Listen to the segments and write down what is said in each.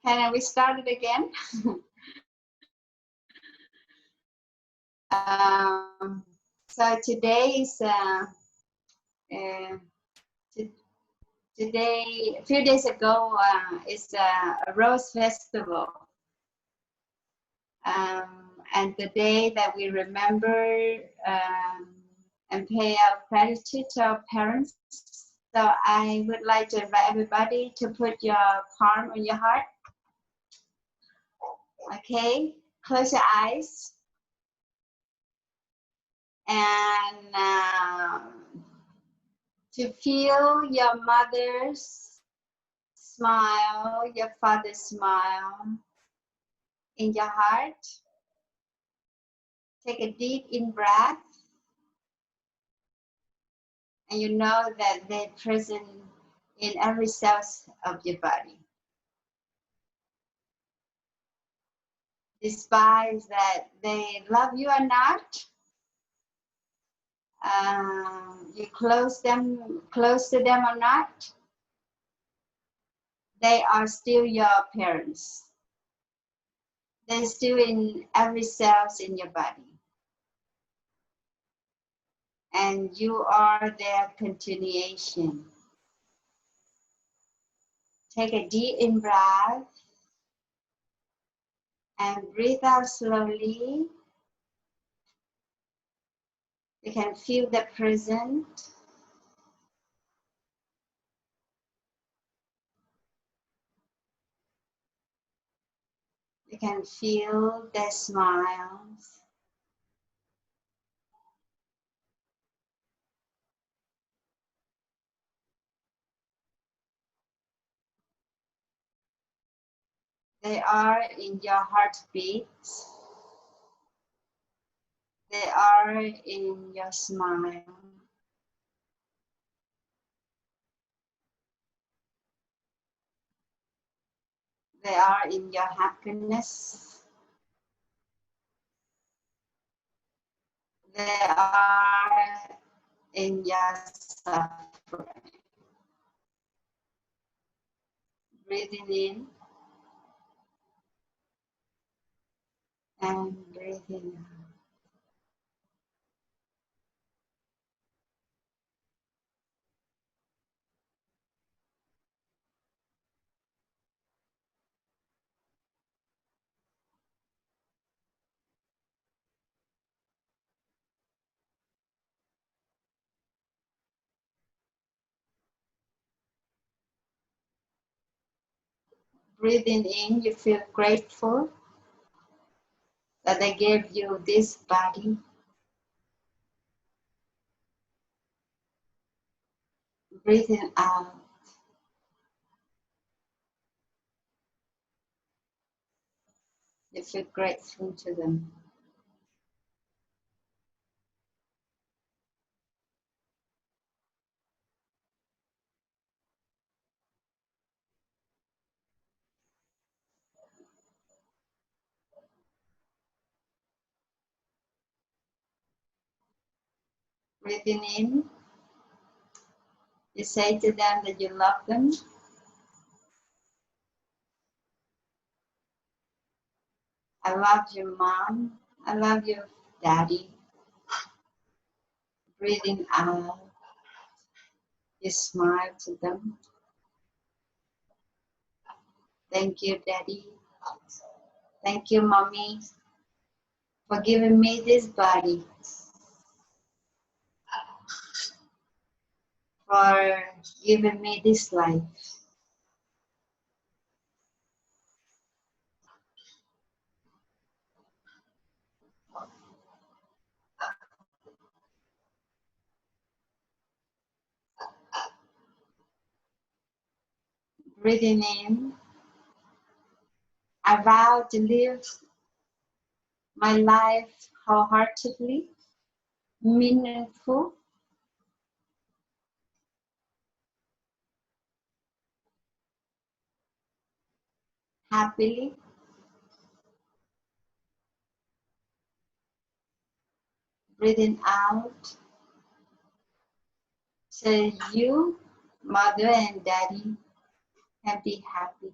Can we start it again? So today is today. A few days ago is a rose festival, and the day that we remember and pay our gratitude to our parents. So I would like to invite everybody to put your palm on your heart. Okay, close your eyes. And to feel your mother's smile, your father's smile in your heart. Take a deep in breath. And you know that they're present in every cell of your body. Despite that they love you or not, you close to them or not, they are still your parents. They're still in every cell in your body. And you are their continuation. Take a deep in breath and breathe out slowly. You can feel the present. You can feel their smiles. They are in your heartbeat. They are in your smile. They are in your happiness. They are in your suffering. Breathing in and breathing out. Breathing in, you feel grateful that they gave you this body. Breathing out, you feel grateful to them. Breathing in, you say to them that you love them. I love you, Mom. I love you, Daddy. Breathing out, you smile to them. Thank you, Daddy. Thank you, Mommy, for giving me this body, for giving me this life. Breathing in, I vow to live my life wholeheartedly, meaningful, happily. Breathing out, so you, Mother and Daddy, can be happy.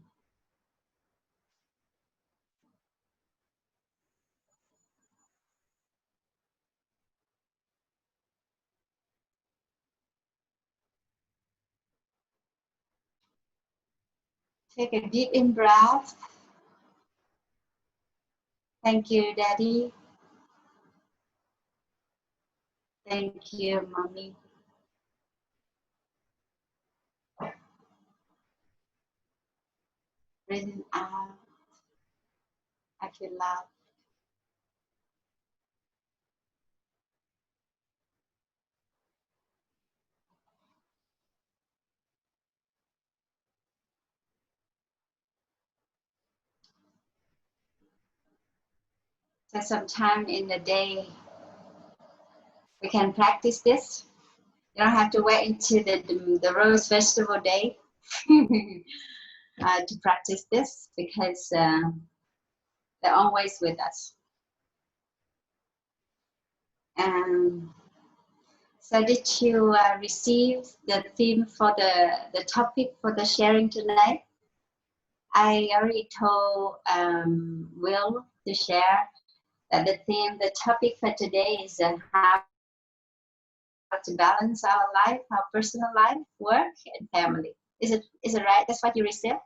Take a deep in breath. Thank you, Daddy. Thank you, Mommy. Breathing out. I feel love. So sometime in the day, we can practice this. You don't have to wait until the Rose Festival day to practice this, because they're always with us. So did you receive the theme for the topic for the sharing tonight? I already told Will to share that the topic for today is how to balance our life, our personal life, work, and family. Is it right? That's what you received?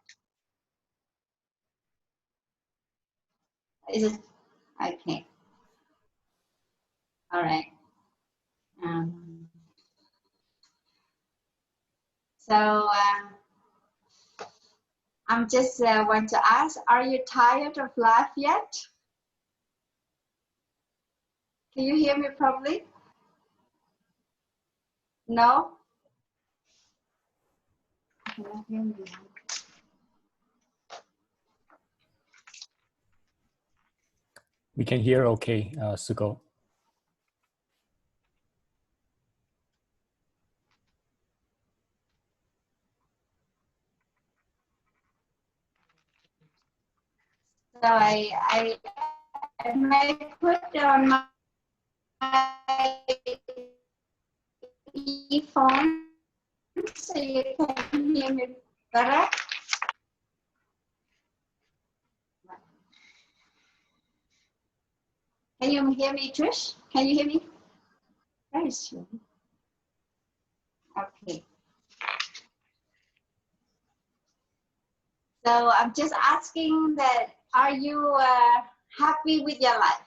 Is it? Okay. All right. So I'm just want to ask, are you tired of life yet? Can you hear me properly? No? You cannot hear me. We can hear okay, Suko. So I may put on my earphone so you can hear me better. Can you hear me, Trish? Can you hear me? Very slow. Okay. So I'm just asking that, are you happy with your life?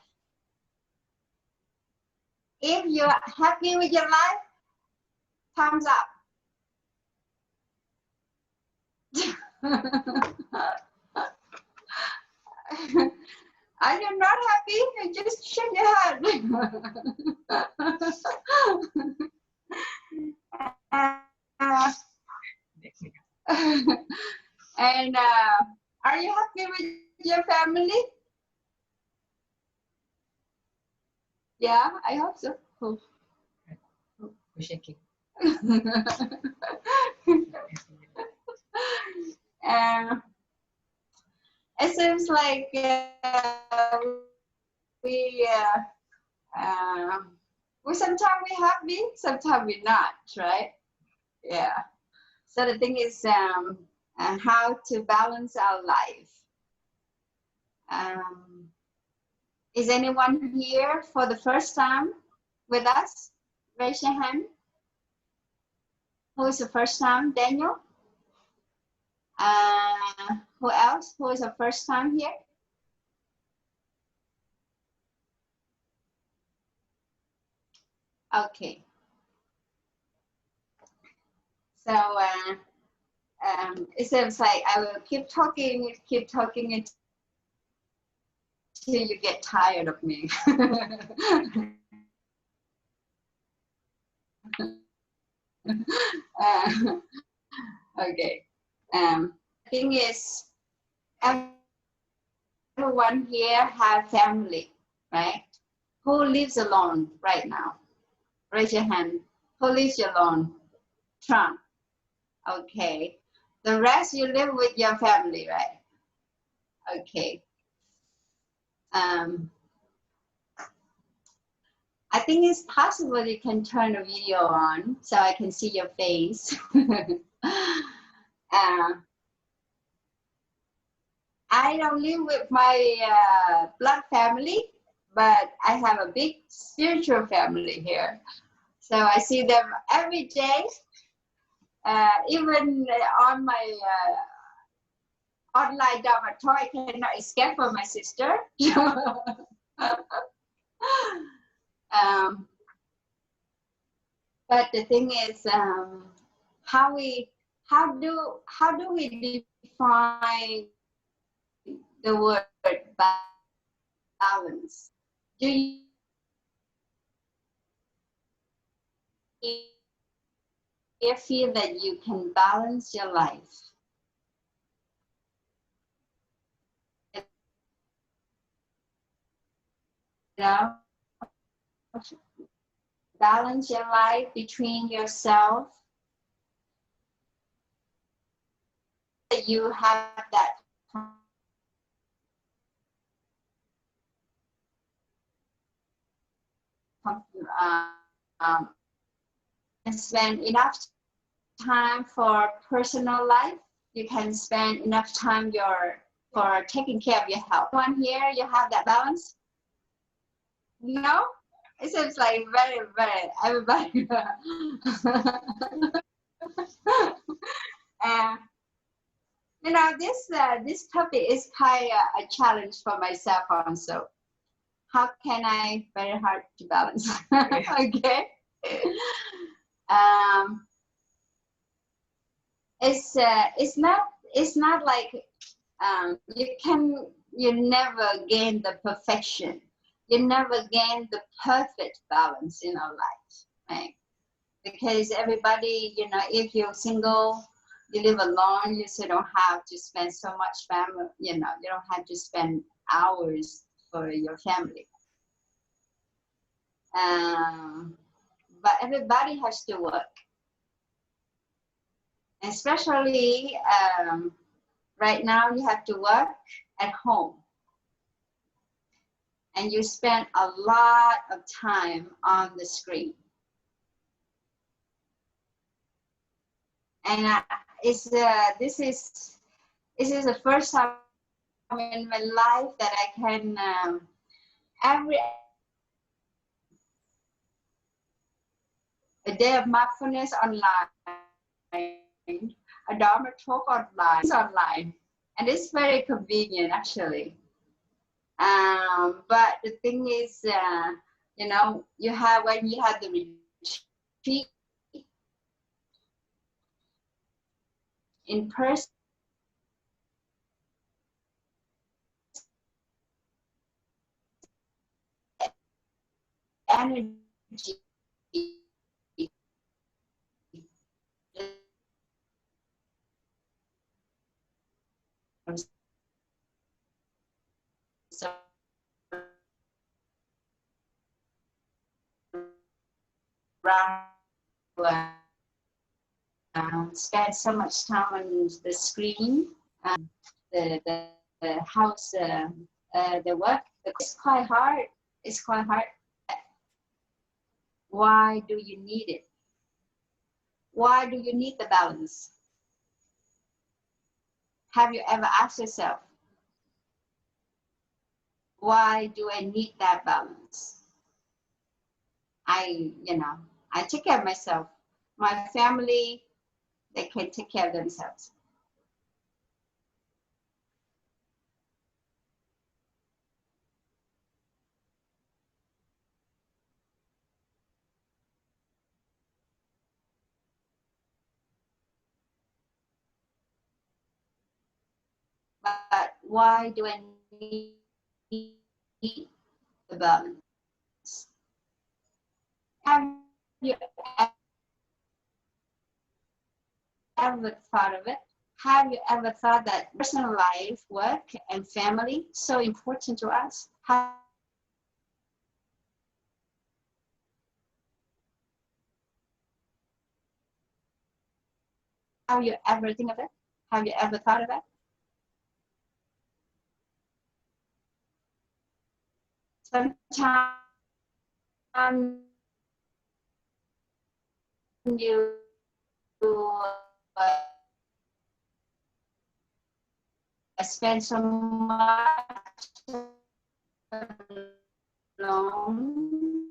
If you're happy with your life, thumbs up. Are you not happy? You just shake your head. And are you happy with your family? Yeah, I hope so. Cool. We're shaking. It seems like we sometimes we happy, sometimes we're not, right? Yeah. So the thing is how to balance our life. Is anyone here for the first time with us? Raise your hand. Who is the first time? Daniel? Who else? Who is the first time here? Okay. So it seems like I will keep talking until you get tired of me. Okay. The thing is, everyone here have family, right? Who lives alone right now? Raise your hand. Who lives alone? Trump. Okay. The rest you live with your family, right? Okay. I think it's possible you can turn the video on so I can see your face. I don't live with my blood family, but I have a big spiritual family here. So I see them every day, even on my online Dharma Talk. I cannot escape from my sister. But the thing is, how do we define the word balance? Do you feel that you can balance your life? You know, balance your life between yourself. That you have that and spend enough time for personal life. You can spend enough time for taking care of your health. One here, you have that balance. No, it seems like very everybody. You know, this topic is kind of a challenge for myself also. How can I? Very hard to balance. Okay. It's not like you never gain the perfection. You never gain the perfect balance in our life, right? Because everybody, you know, if you're single, you live alone, you still don't have to spend so much family, you know, you don't have to spend hours for your family. But everybody has to work. Especially right now, you have to work at home. And you spend a lot of time on the screen. And this is the first time in my life that I can a day of mindfulness online, a Dharma talk online, and it's very convenient actually. But the thing is, you know, when you have the retreat in person, energy so spend so much time on the screen, the house, the work. It's quite hard. It's quite hard. Why do you need it? Why do you need the balance? Have you ever asked yourself, why do I need that balance? I take care of myself. My family, they can take care of themselves. But why do I need the balance? Have you ever thought of it? Have you ever thought that personal life, work, and family so important to us? Have you ever think of it? Have you ever thought of it? Sometimes you spend so much alone.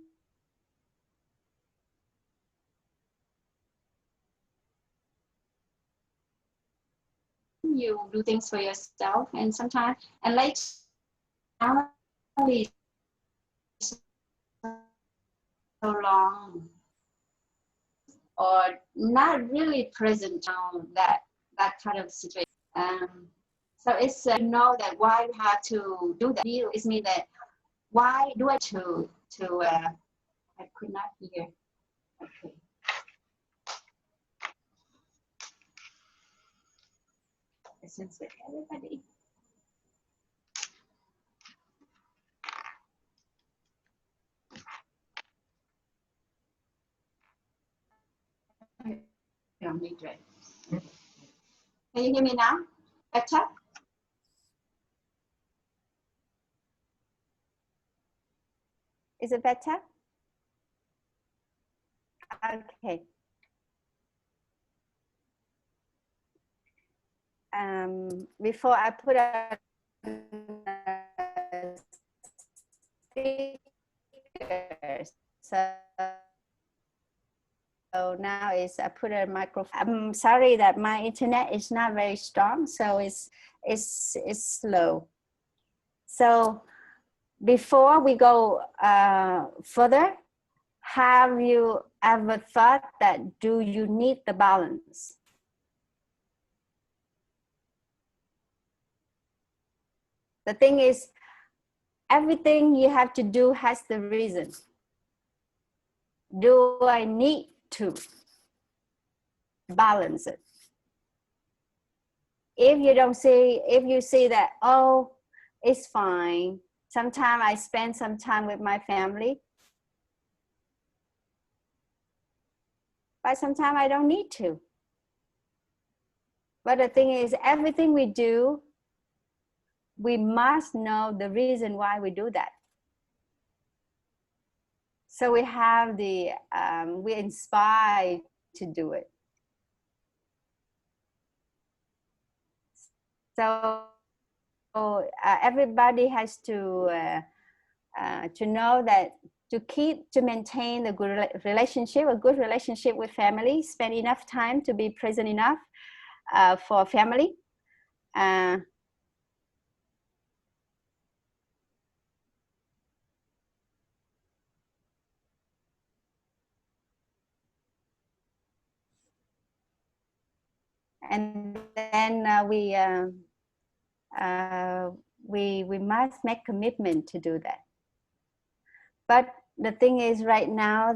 you do things for yourself, and sometimes, and later so long or not really present on that kind of situation. So it's know that why we have to do that. View is mean that why do I to I could not hear. Okay. Listen to everybody. Don't need it. Can you hear me now? Better? Is it better? Okay. Before I put a speaker, so now I put a microphone. I'm sorry that my internet is not very strong, so it's slow. So before we go further, have you ever thought that do you need the balance? The thing is, everything you have to do has the reason. Do I need to balance it? If you say that, oh, it's fine. Sometimes I spend some time with my family, but sometimes I don't need to. But the thing is, everything we do, we must know the reason why we do that. So we have we're inspired to do it. So everybody has to know that to maintain a good relationship with family, spend enough time to be present enough for family. And then we must make commitment to do that. But the thing is, right now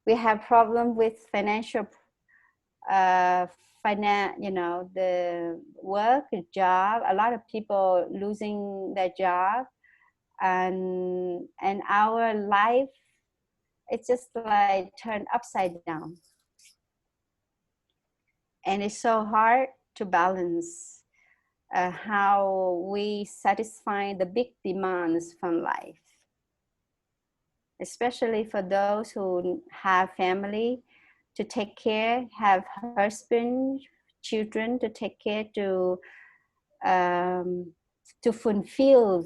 we have problem with financial, the work, the job. A lot of people losing their job, and our life, it's just like turned upside down. And it's so hard to balance how we satisfy the big demands from life, especially for those who have family to take care, have husband, children to take care, to fulfill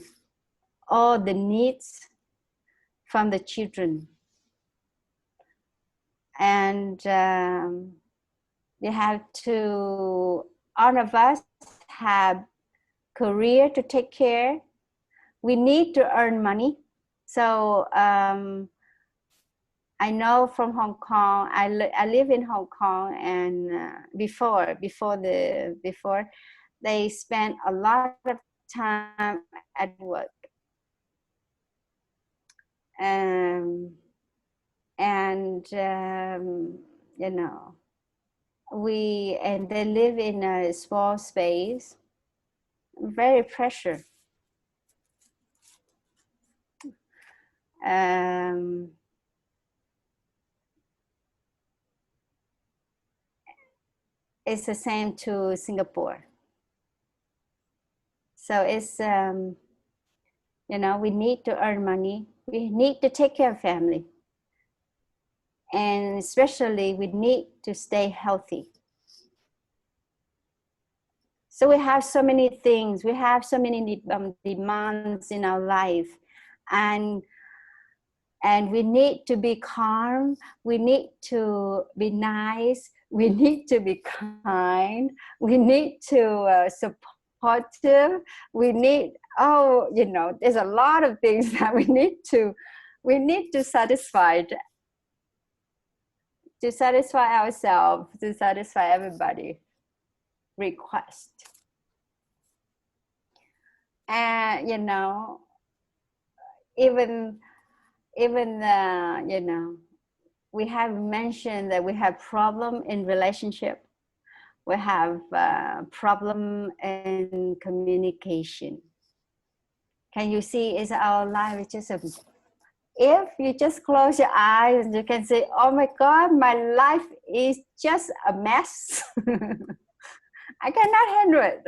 all the needs from the children. And you have to, all of us have career to take care. We need to earn money. So I know from Hong Kong, I live in Hong Kong, and before they spent a lot of time at work. They live in a small space, very pressure. It's the same to Singapore. So it's, we need to earn money. We need to take care of family. And especially we need to stay healthy. So we have so many things. We have so many demands in our life. And we need to be calm. We need to be nice. we need to be kind, we need to supportive, we need, there's a lot of things that we need to satisfy, to satisfy ourselves, to satisfy everybody request. And even we have mentioned that we have problem in relationship, we have problem in communication. Can you see, is our life is just if you just close your eyes, you can say, oh my God, my life is just a mess. I cannot handle it.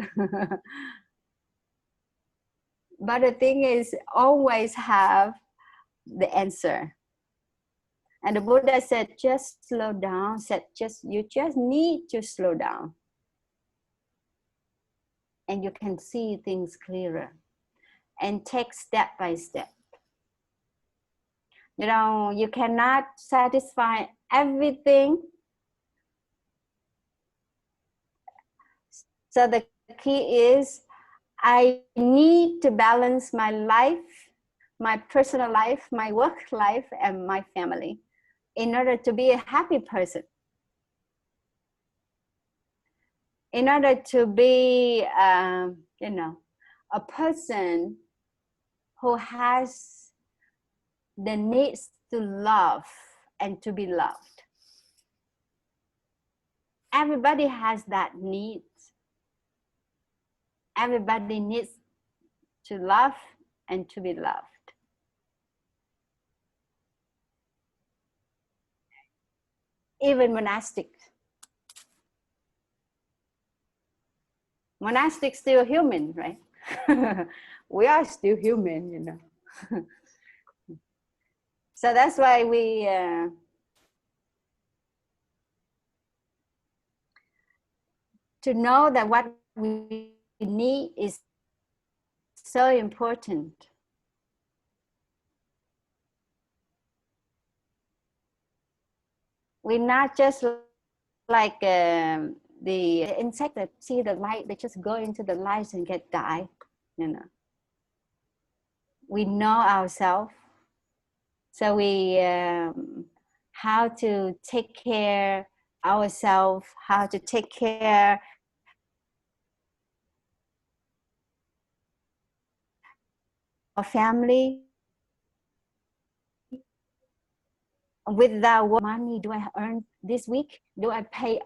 But the thing is, always have the answer. And the Buddha said, just slow down, you just need to slow down. And you can see things clearer. And take step by step. You cannot satisfy everything. So the key is, I need to balance my life, my personal life, my work life, and my family in order to be a happy person. In order to be, a person who has the needs to love and to be loved. Everybody has that need. Everybody needs to love and to be loved. Even monastics. Monastics still human, right? We are still human, So that's why we to know that what we need is so important. We're not just like the insect that see the light, they just go into the light and get die, We know ourselves, so we how to take care ourselves, how to take care of family. Without what money do I earn this week? Do I pay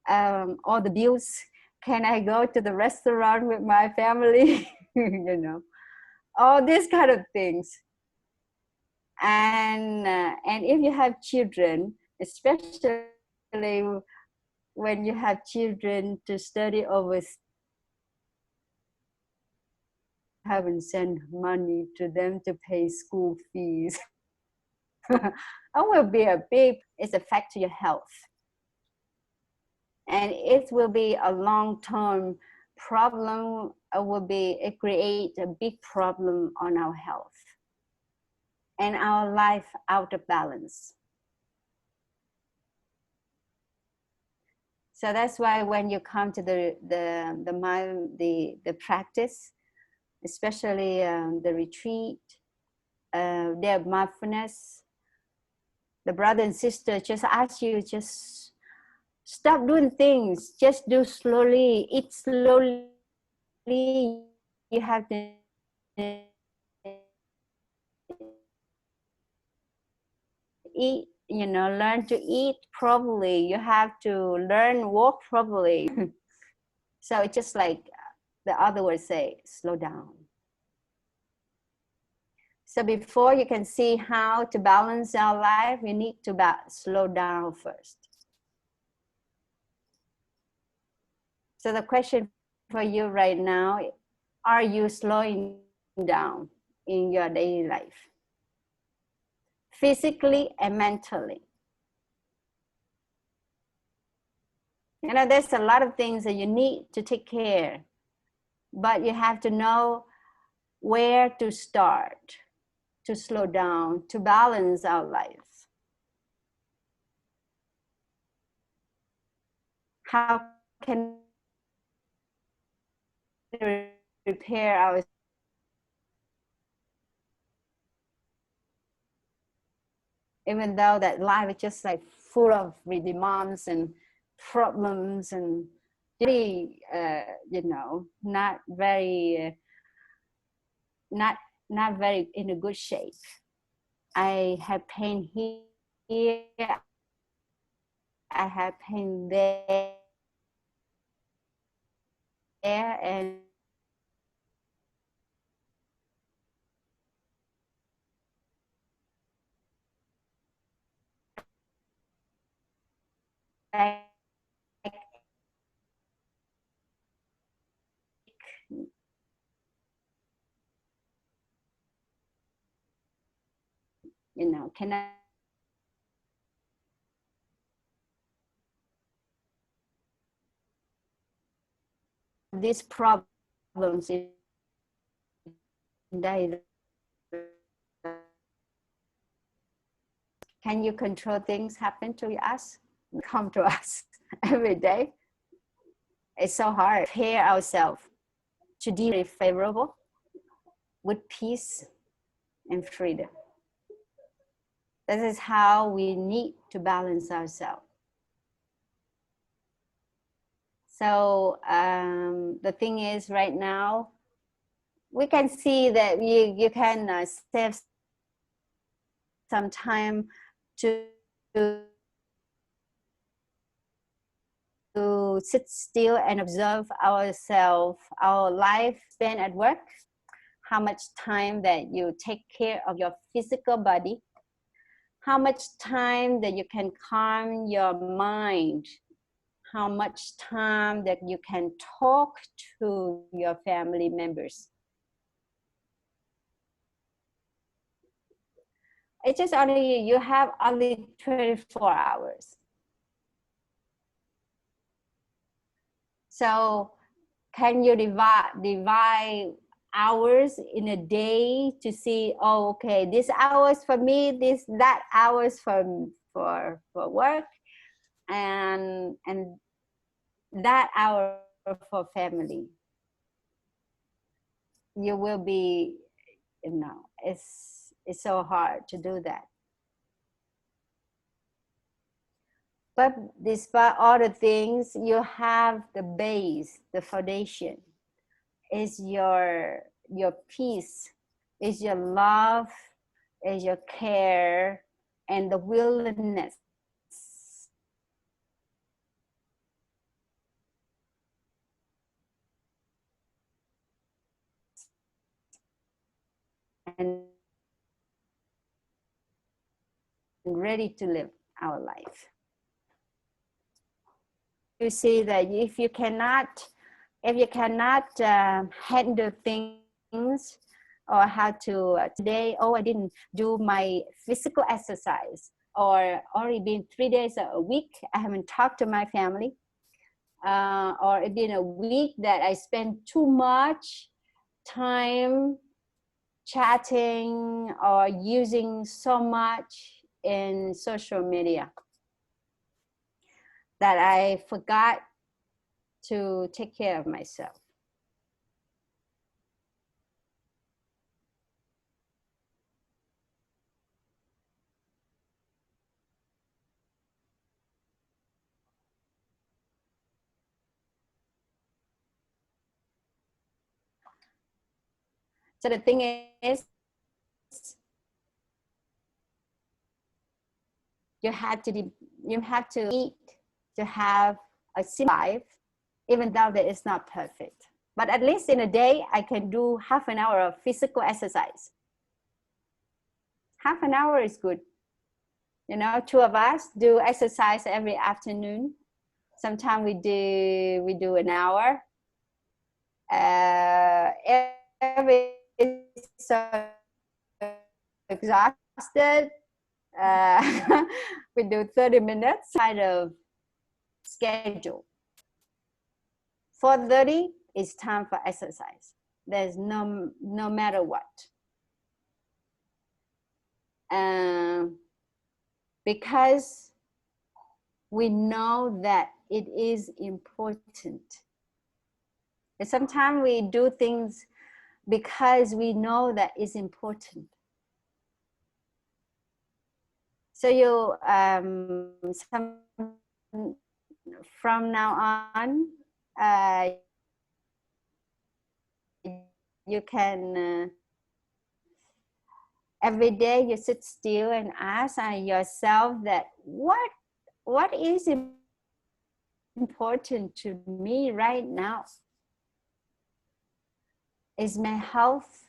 all the bills? Can I go to the restaurant with my family? All these kind of things. And if you have children, especially when you have children to study overseas, haven't sent money to them to pay school fees. It will be it's affect to your health. And it will be a long-term problem. It create a big problem on our health and our life out of balance. So that's why when you come to the practice, especially the retreat, their mindfulness, the brother and sister just ask you, just stop doing things, just do slowly, eat slowly. You have to eat, learn to eat properly. You have to learn walk properly. So it's just like the other words say, slow down. So before you can see how to balance our life, we need to slow down first. So the question for you right now, are you slowing down in your daily life? Physically and mentally. There's a lot of things that you need to take care, but you have to know where to start, to slow down, to balance our life. How can we repair our even though that life is just like full of demands and problems and really, you know, not very in a good shape. I have pain here, I have pain there, and you know, cannot these problems in daily. Can you control things happen to us? Come to us every day. It's so hard. Prepare ourselves to deal favorable with peace and freedom. This is how we need to balance ourselves. So the thing is, right now, we can see that you can save some time to sit still and observe ourselves, our life spent at work, how much time that you take care of your physical body, how much time that you can calm your mind, how much time that you can talk to your family members. It's just only, you have only 24 hours. So can you divide hours in a day to see, oh, okay, this hours for me, that hours for work, and that hour for family. You will be, you know, it's so hard to do that. But despite all the things, you have the base, the foundation is your peace, is your love, is your care, and the willingness and ready to live our life. You see that if you cannot handle things, or how to today, oh, I didn't do my physical exercise, or already been 3 days a week I haven't talked to my family, or it's been a week that I spent too much time chatting or using so much in social media that I forgot to take care of myself. So the thing is, you have to eat to have a simple life, even though that it's not perfect. But at least in a day, I can do half an hour of physical exercise. Half an hour is good. You know, 2 of us do exercise every afternoon. Sometimes we do an hour. Every so exhausted. We do 30 minutes kind of schedule. 4:30 is time for exercise. There's no matter what. Because we know that it is important. And sometimes we do things because we know that it's important. So you from now on, you can every day you sit still and ask yourself that what is important to me right now? Is my health,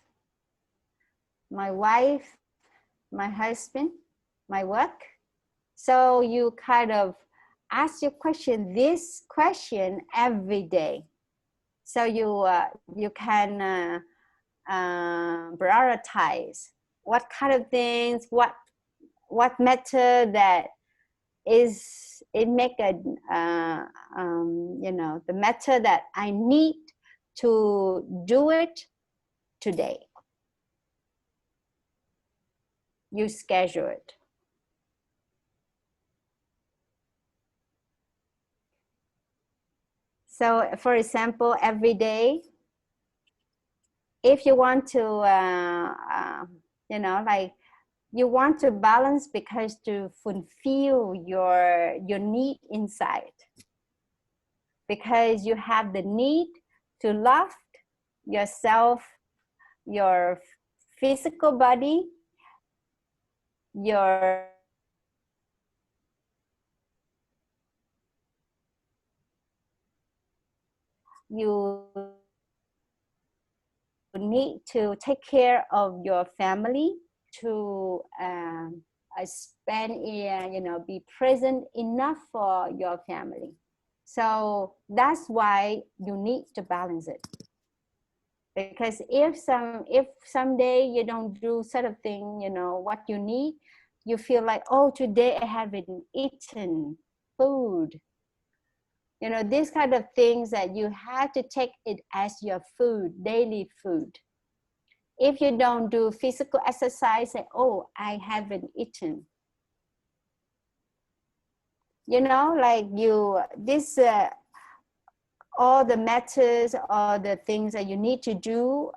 my wife, my husband, my work? So you kind of ask this question every day. So you can prioritize what kind of things, what matter that is it make a the matter that I need to do it today. You schedule it. So for example, every day, if you want to like you want to balance because to fulfill your need inside, because you have the need to love yourself, your physical body, your you need to take care of your family, to spend be present enough for your family. So that's why you need to balance it. Because if someday you don't do certain thing, what you need, you feel like, oh, today I haven't eaten food. These kind of things that you have to take it as your food, daily food. If you don't do physical exercise, say, oh, I haven't eaten. All the matters, all the things that you need to do,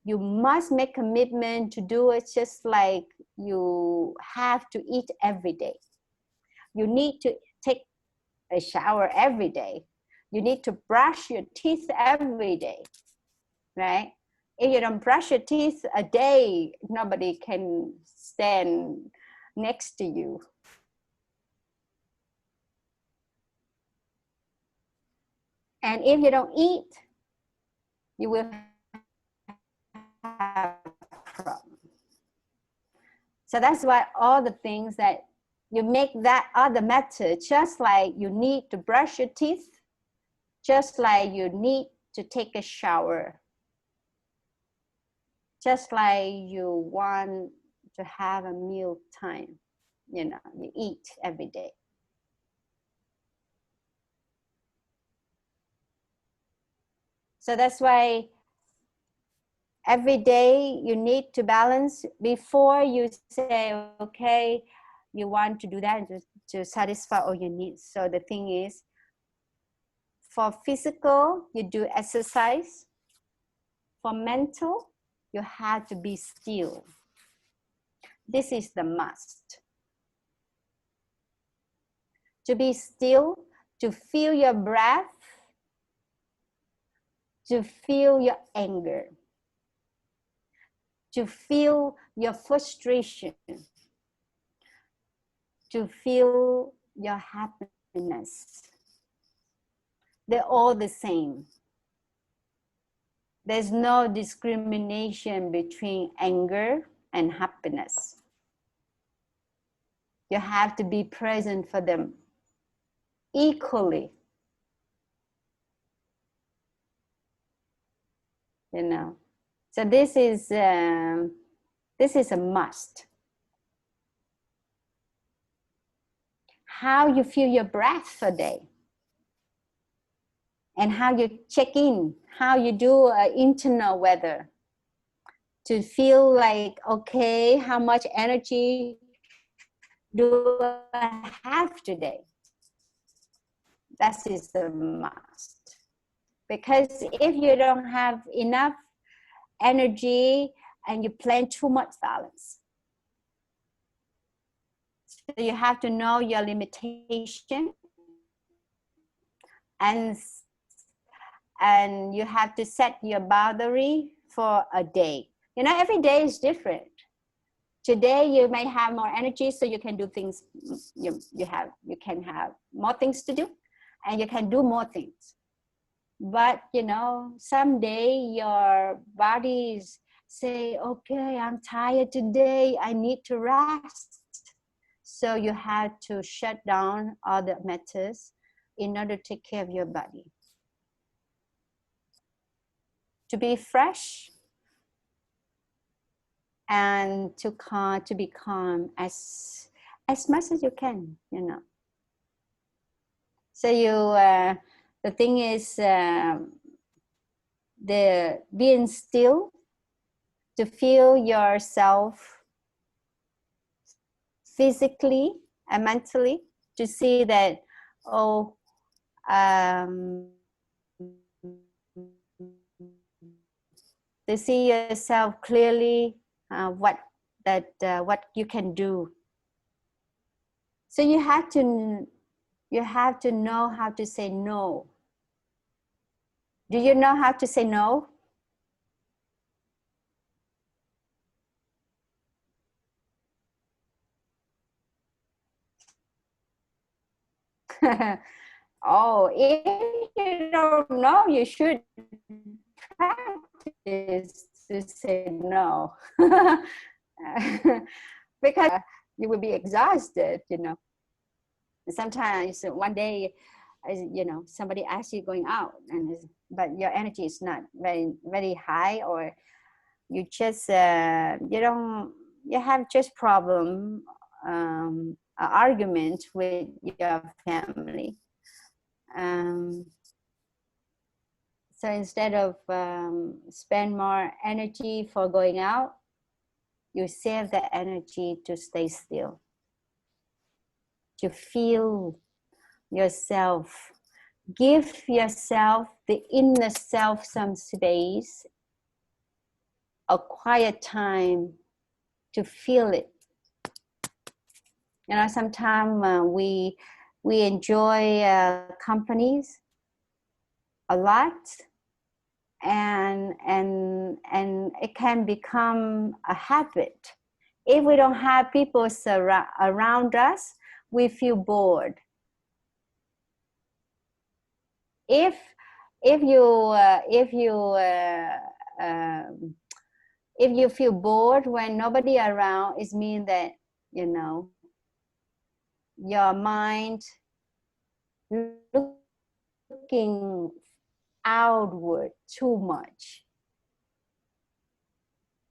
you must make commitment to do it, just like you have to eat every day. You need to take a shower every day. You need to brush your teeth every day, right? If you don't brush your teeth a day, nobody can stand next to you. And if you don't eat, you will have problem. So that's why all the things that you make that other matter, just like you need to brush your teeth, just like you need to take a shower, just like you want to have a meal time, you eat every day. So that's why every day you need to balance before you say, okay, you want to do that to satisfy all your needs. So the thing is, for physical, you do exercise. For mental, you have to be still. This is the must. To be still, to feel your breath, to feel your anger, to feel your frustration, to feel your happiness. They're all the same. There's no discrimination between anger and happiness. You have to be present for them equally. So this is a must. How you feel your breath a day, and how you check in, how you do internal weather to feel like, okay, how much energy do I have today? That is the must. Because if you don't have enough energy and you plan too much balance, so you have to know your limitation, and you have to set your boundary for a day. You know, every day is different. Today you may have more energy, so you can do things. You can have more things to do, and you can do more things. But you know, someday your bodies say, "Okay, I'm tired today. I need to rest." So you have to shut down all the matters in order to take care of your body. To be fresh and to be calm as much as you can, you know. So the thing is, the being still, to feel yourself physically and mentally, to see that, oh, to see yourself clearly, what you can do. So you have to know how to say no. Do you know how to say no? Oh, if you don't know, you should practice to say no. Because you will be exhausted, you know. Sometimes one day, you know, somebody asks you going out, but your energy is not very high, or you just you have just problem, argument with your family. So instead of spend more energy for going out, you save the energy to stay still, to feel yourself. Give yourself, the inner self, some space, a quiet time to feel it. You know, sometimes we enjoy companies a lot, and it can become a habit. If we don't have people around us, we feel bored. If you feel bored when nobody around, it means that, you know, your mind looking outward too much.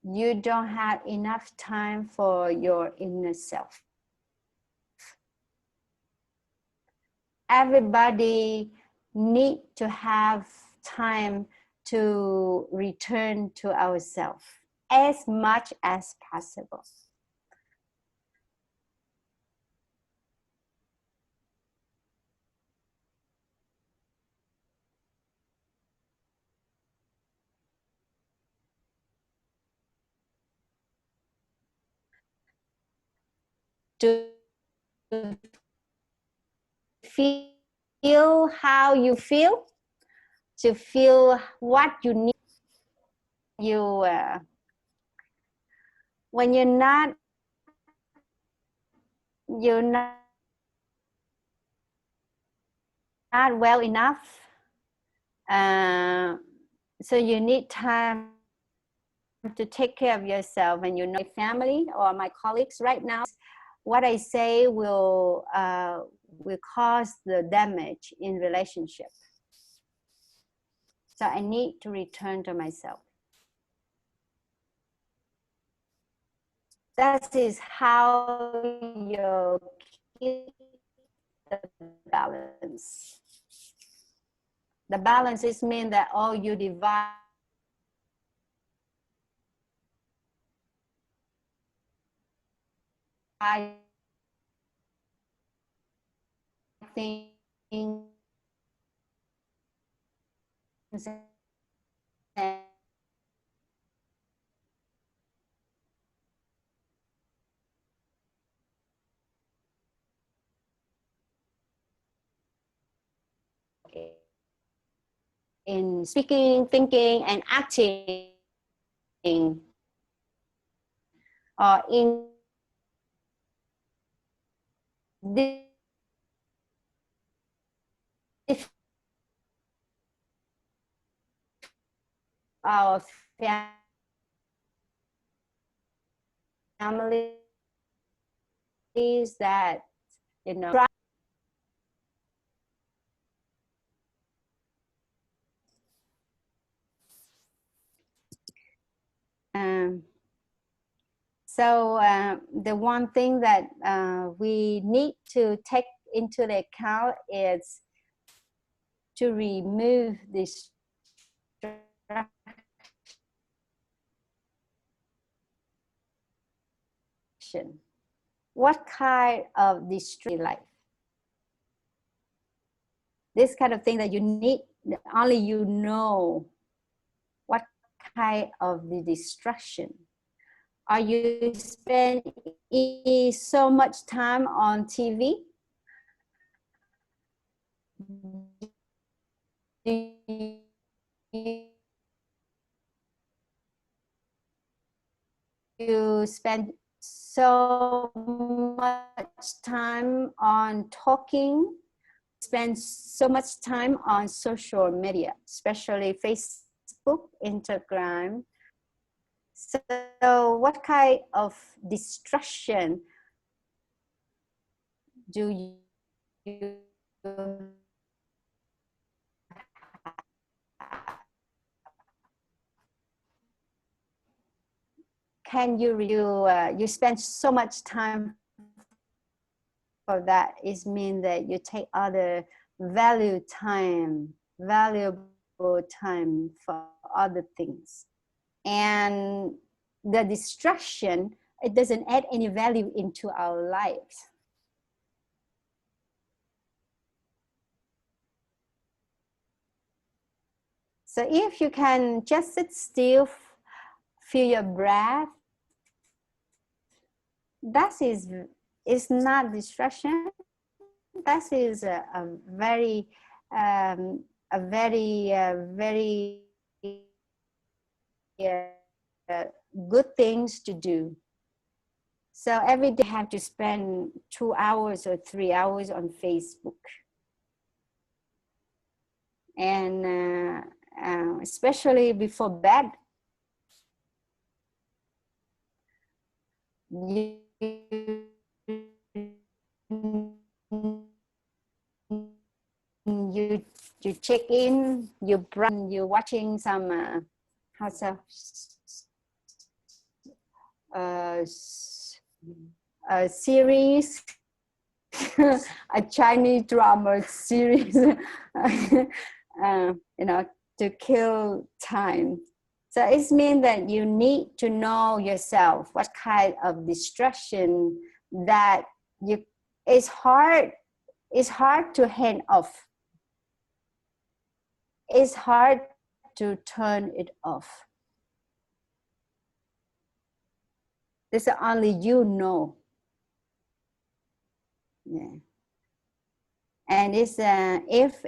You don't have enough time for your inner self. Everybody need to have time to return to ourselves as much as possible. To feel how you feel, to feel what you need. When you're not well enough, so you need time to take care of yourself. And you know, my family or my colleagues right now, what I say will cause the damage in relationship. So I need to return to myself. That is how you keep the balance. The balance is mean that all you divide things in speaking, thinking, and acting, or in our families that, you know, so the one thing that we need to take into the account is to remove this distraction. What kind of distraction life? This kind of thing that you need, only you know what kind of the distraction. Are you spending so much time on TV? Do you spend so much time on talking? Spend so much time on social media, especially Facebook, Instagram. So what kind of distraction do you can you spend so much time for that? It means that you take other valuable time for other things, and the distraction, it doesn't add any value into our lives. So if you can just sit still, feel your breath, that is not distraction. That is a very good things to do. So every day I have to spend 2 hours or 3 hours on Facebook, and especially before bed, you check in, you're watching some a series, a Chinese drama series, you know, to kill time. So it means that you need to know yourself what kind of distraction that it's hard to hand off. It's hard to turn it off. This is only you know. Yeah. And it's if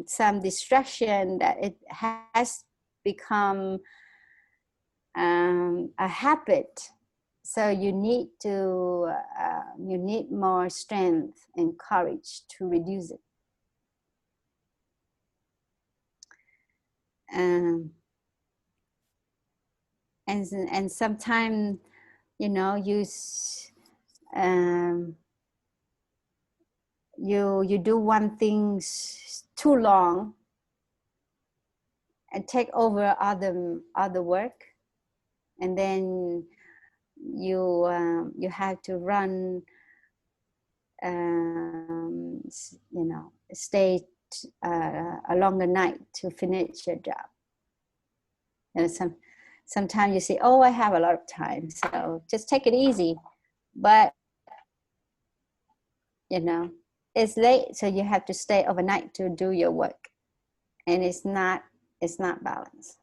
some distraction that it has become a habit, so you need more strength and courage to reduce it. And sometimes, you know, you do one thing too long and take over other work, and then you have to run, you know, stay a longer night to finish your job. And sometimes you say, oh, I have a lot of time, so just take it easy. But, you know, it's late, so you have to stay overnight to do your work. and it's not balanced.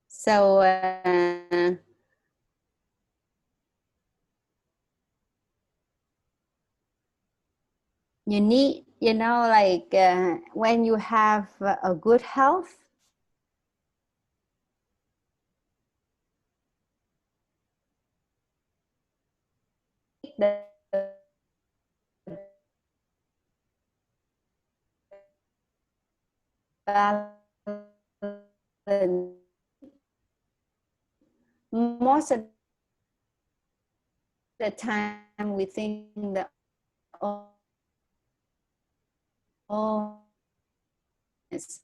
So you need, you know, like when you have a good health, the balance. Most of the time we think that, oh, it's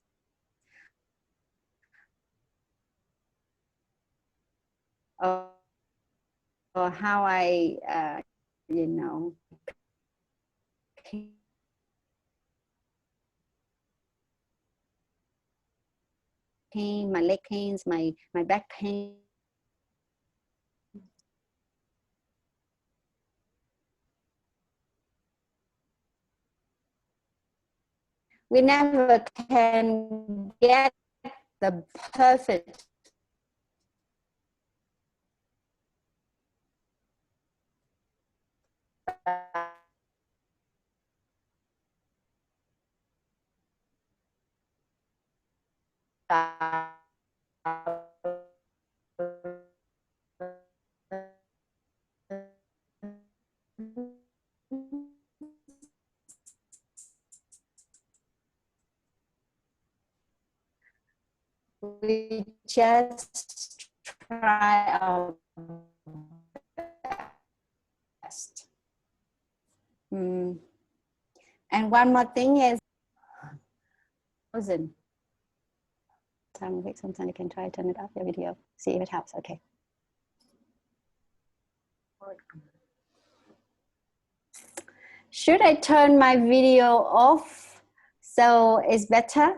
or how I you know, pain, my leg pains, my back pain. We never can get the perfect we just try our best. And one more thing is, sometimes you can try to turn it off your video, see if it helps. Okay. Should I turn my video off so it's better?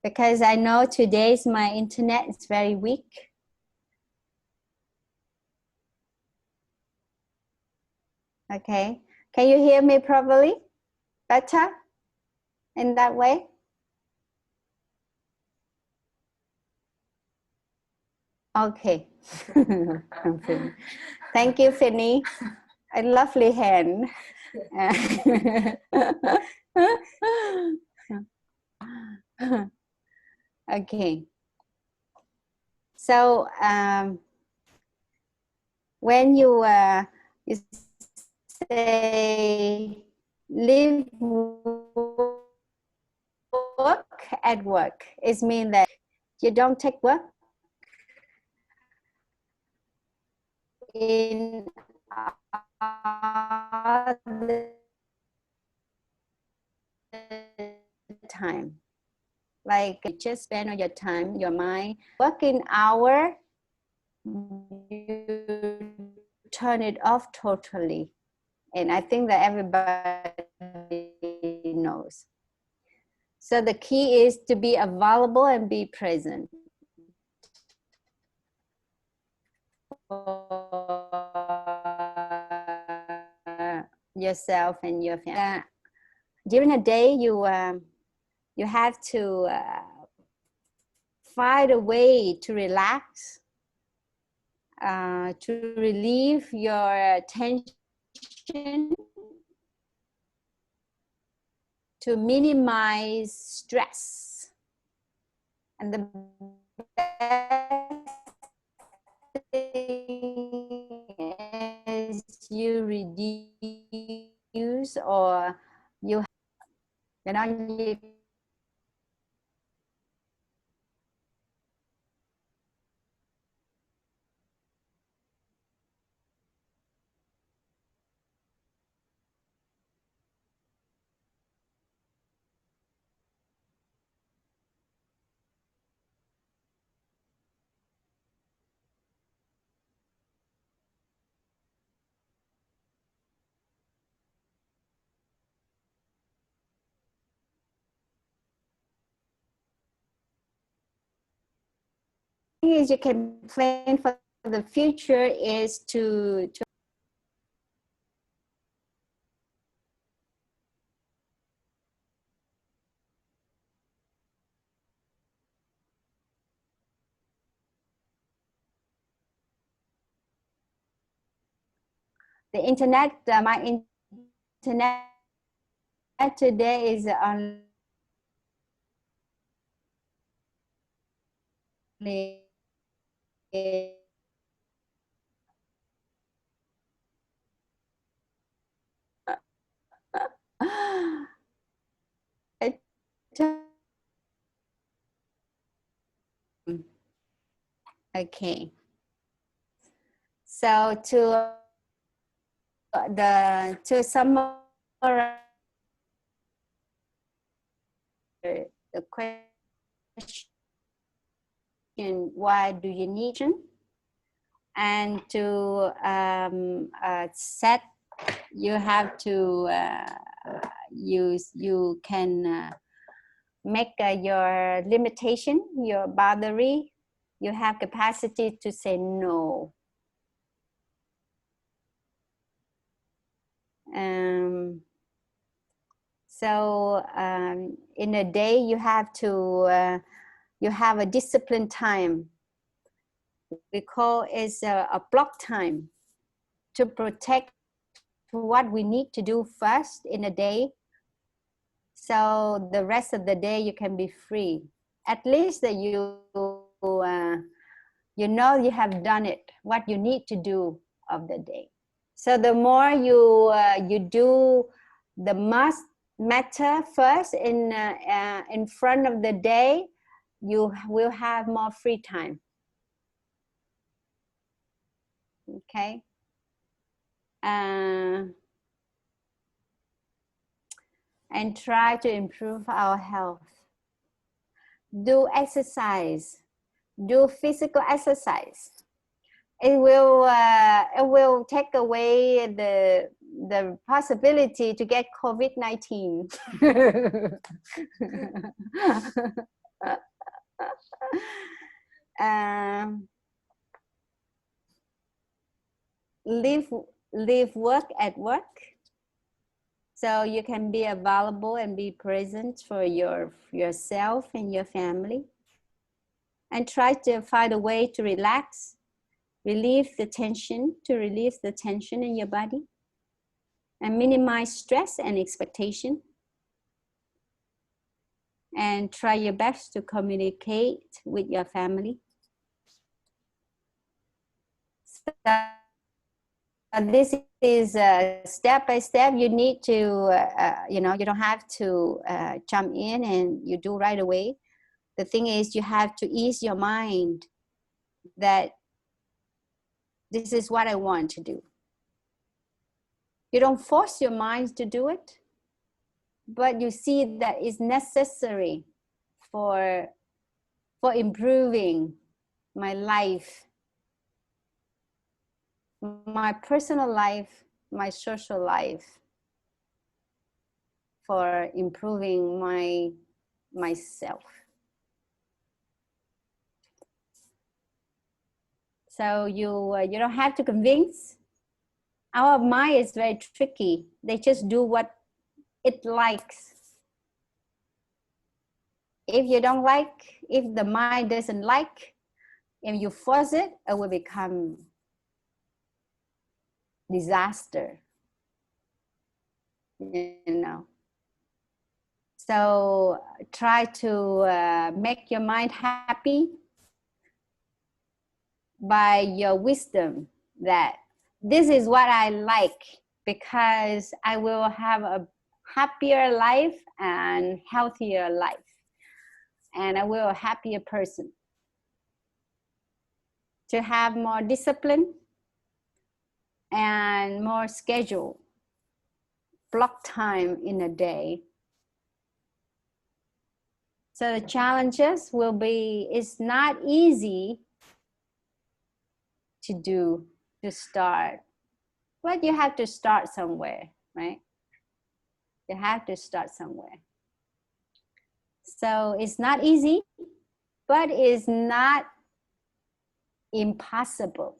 Because I know today's my internet is very weak. Okay, can you hear me properly? Better in that way? Okay. Thank you, Finny. A lovely hand. Okay. So when you say live, work at work, it means that you don't take work in other time. Like you just spend all your time, your mind, working hour, you turn it off totally. And I think that everybody knows. So the key is to be available and be present for yourself and your family. During a day, you have to find a way to relax, to relieve your tension, to minimize stress. And the best thing is you reduce or you know, you is you can plan for the future is to The internet, my internet today is only okay. So to summarize the question, why do you need it? And to set, you have to you can make your limitation, your boundary. You have capacity to say no. So in a day, you have to you have a disciplined time. We call it a block time to protect what we need to do first in a day. So the rest of the day you can be free. At least that you know you have done it, what you need to do of the day. So the more you do the must matter first in front of the day, you will have more free time. Okay. And try to improve our health. Do exercise. Do physical exercise. It will take away the possibility to get COVID-19. Leave work at work, so you can be available and be present for yourself and your family. And try to find a way to relax, relieve the tension in your body, and minimize stress and expectation. And try your best to communicate with your family. So this is step by step. You need to, you don't have to jump in and you do right away. The thing is, you have to ease your mind that this is what I want to do. You don't force your mind to do it, but you see that it's necessary for improving my life, my personal life, my social life, for improving myself. So you don't have to convince. Our mind is very tricky. They just do what it likes. If you don't like, if the mind doesn't like, if you force it, it will become disaster. So try to make your mind happy by your wisdom, that this is what I like, because I will have a happier life and healthier life, and I will be a happier person. To have more discipline and more schedule, block time in a day. So the challenges will be, it's not easy to start, but you have to start somewhere, right? You have to start somewhere. So it's not easy, but it's not impossible.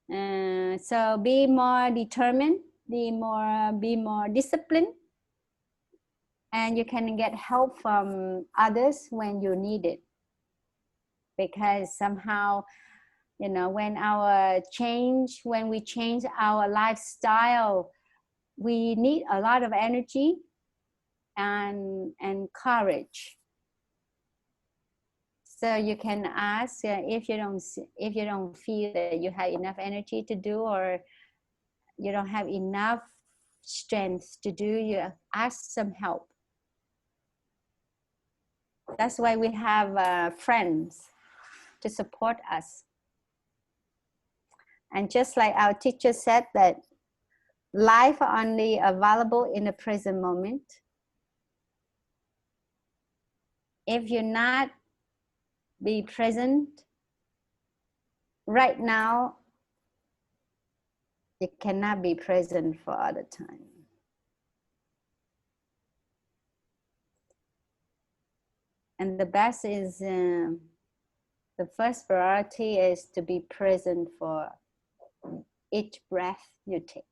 So be more determined, be more disciplined, and you can get help from others when you need it. Because somehow You know, when we change our lifestyle, we need a lot of energy and courage. So you can ask if you don't feel that you have enough energy to do, or you don't have enough strength to do, you ask some help. That's why we have friends to support us. And just like our teacher said, that life only available in the present moment. If you're not be present right now, you cannot be present for other time. And the best is, the first priority is to be present for each breath you take.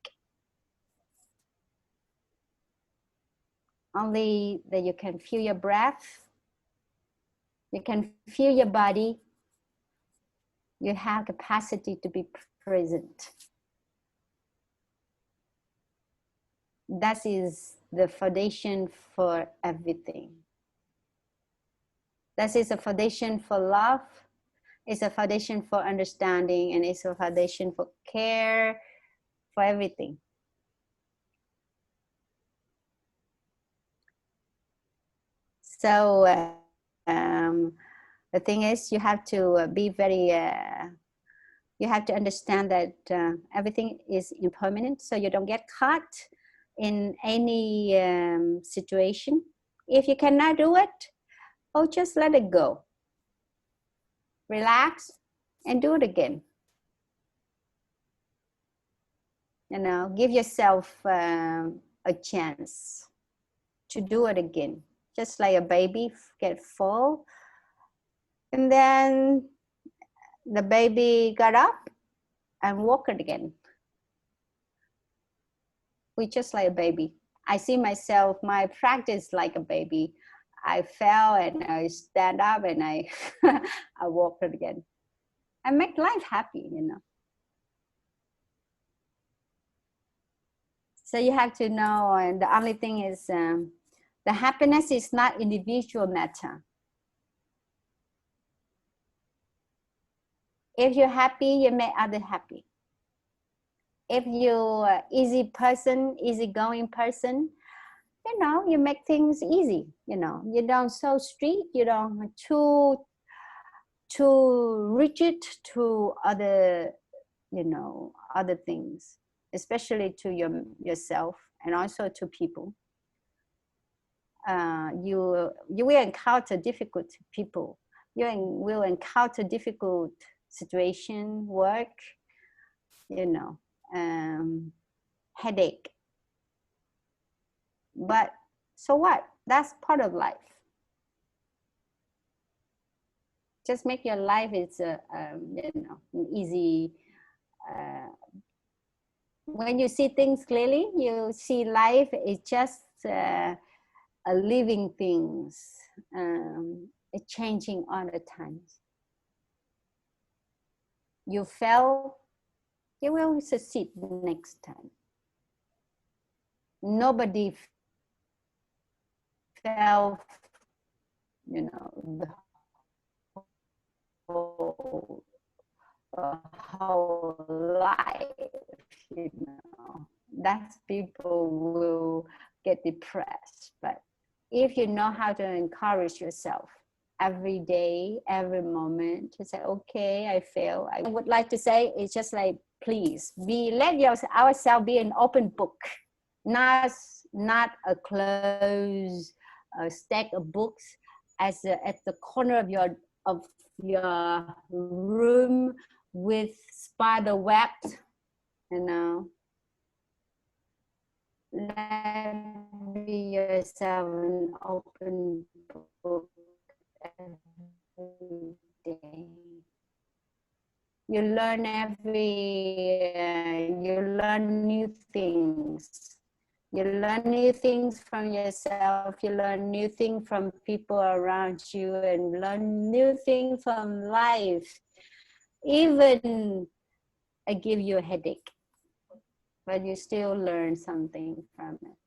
Only that you can feel your breath, you can feel your body, you have capacity to be present. That is the foundation for everything. That is a foundation for love, it's a foundation for understanding, and it's a foundation for care, for everything. So the thing is, you have to be very, you have to understand that everything is impermanent, so you don't get caught in any situation. If you cannot do it, oh, just let it go. Relax and do it again. You know, give yourself a chance to do it again. Just like a baby get full, and then the baby got up and walked again. We just like a baby. I see myself, my practice like a baby. I fell and I stand up and I I walk it again. I make life happy, you know. So you have to know, and the only thing is, the happiness is not individual matter. If you're happy, you make others happy. If you're easy person, easygoing person, you know, you make things easy. You know, you don't so strict, you don't too rigid to other, you know, other things, especially to yourself and also to people. You will encounter difficult people. You will encounter difficult situation, work, you know, headache. But so what? That's part of life. Just make your life is you know, an easy. When you see things clearly, you see life is just a living things, it's changing all the time. You fail, you will succeed next time. Nobody fell, you know, the whole life, you know. That's people will get depressed. But if you know how to encourage yourself every day, every moment, to say, okay, I fail. I would like to say, it's just like, please let ourselves be an open book, not a closed stack of books at the corner of your room with spider webs, you know. Let be yourself an open book every day. You learn you learn new things. You learn new things from yourself. You learn new things from people around you, and learn new things from life. even I give you a headache, but you still learn something from it.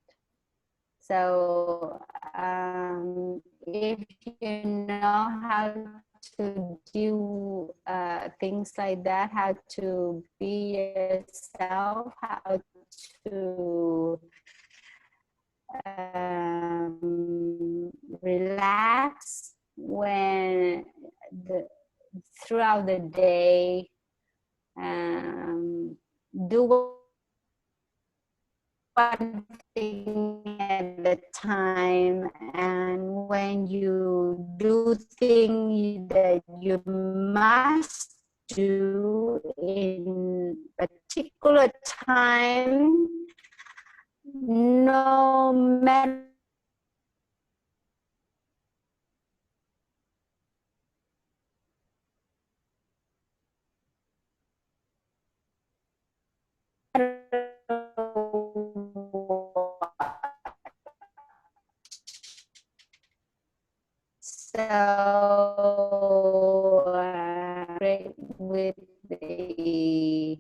So if you know how to do things like that, how to be yourself, how to relax when throughout the day, do one thing at a time, and when you do things that you must do in particular time, no matter so with the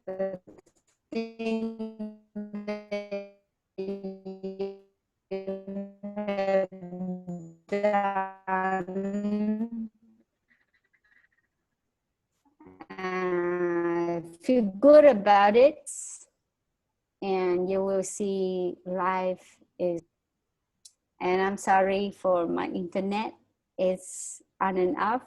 the thing that you have done, feel good about it, and you will see life is. And I'm sorry for my internet, it's on and off.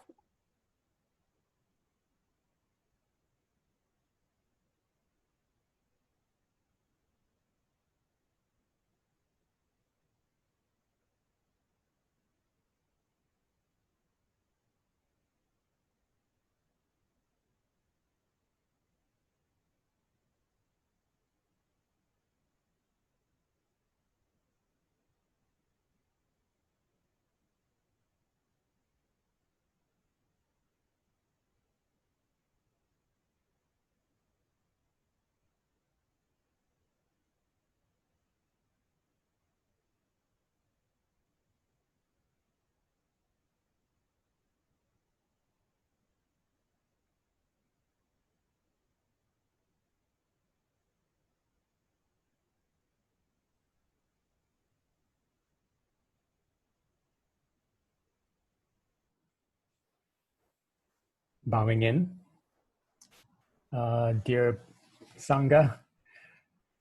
Bowing in. Dear Sangha,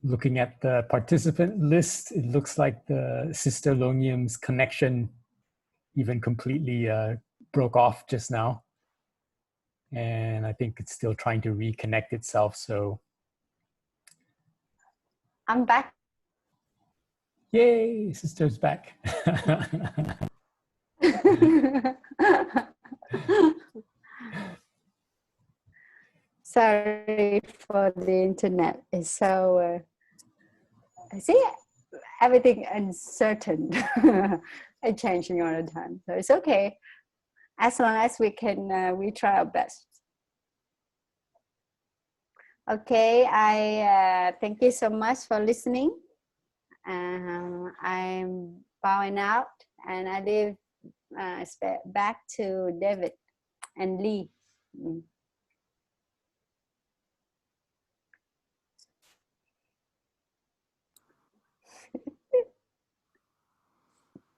looking at the participant list, it looks like the Sister Luong Nghiem's connection even completely broke off just now. And I think it's still trying to reconnect itself. So, I'm back. yay, Sister's back. Sorry for the internet. It's so, I see everything uncertain and changing all the time. So it's okay. As long as we can, we try our best. Okay, I thank you so much for listening. I'm bowing out, and I leave back to David and Lee.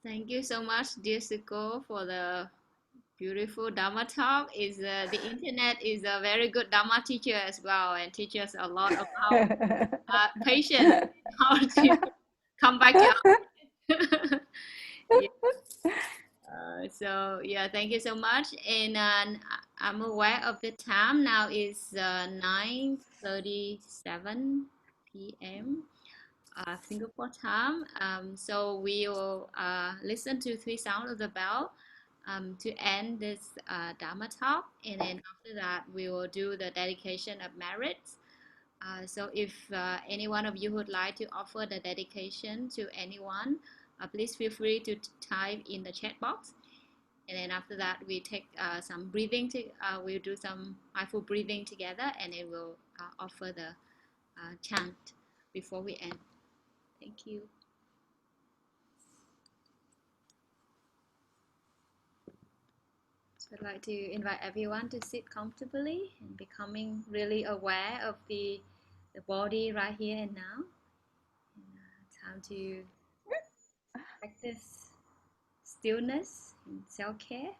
Thank you so much, dear Siko, for the beautiful Dharma talk. Is the internet is a very good Dharma teacher as well, and teaches a lot about patience, how to come back to yeah. So yeah, thank you so much. And I'm aware of the time now. Is 9:37 p.m. Singapore time. So we will listen to three sounds of the bell. to end this Dharma talk, and then after that we will do the dedication of merits. So if any one of you would like to offer the dedication to anyone, please feel free to type in the chat box. And then after that, we take some breathing. We'll do some mindful breathing together, and then we'll offer the chant before we end. Thank you. So I'd like to invite everyone to sit comfortably and becoming really aware of the body right here and now. And, time to practice stillness and self-care.